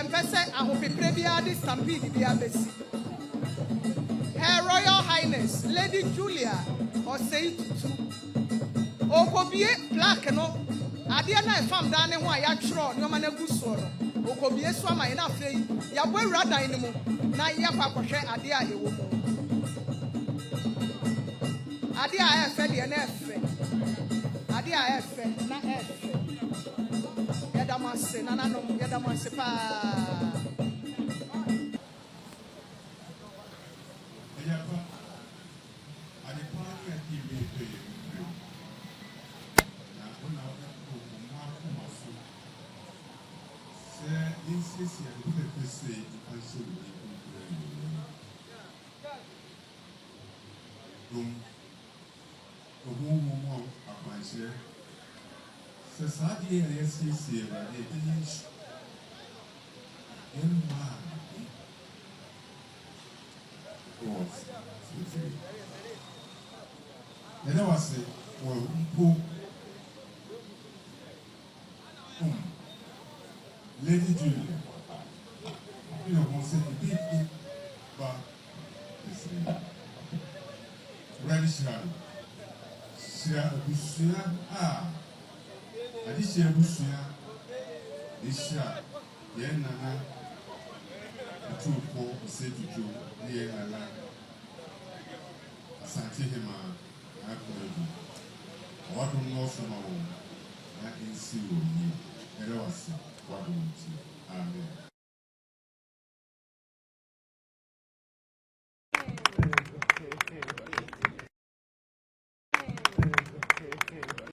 Yempese ahopeprebia de stampede bia besi. Her Royal Highness Lady Julia Osei Tutu. Okobie plaque no. Adia na fam dan ne ho a ya twro no ma na gu so no. Okobie so ama ina afei ya bo awura dan ne mu na ya kwakwhwe ade a ewo mu. Ade a efe de na efe. Ade a efe na efe. Yiadom ase na nanom Yiadom ase pa. Lady Julia, you know, once a big but it's ready shall. Share a bushia, I did share bushia, this shall, Yenana, Otumfuo Osei Tutu II, Ashanti Kingdom, Konadu. What do you know from our own? I can see you. Amen.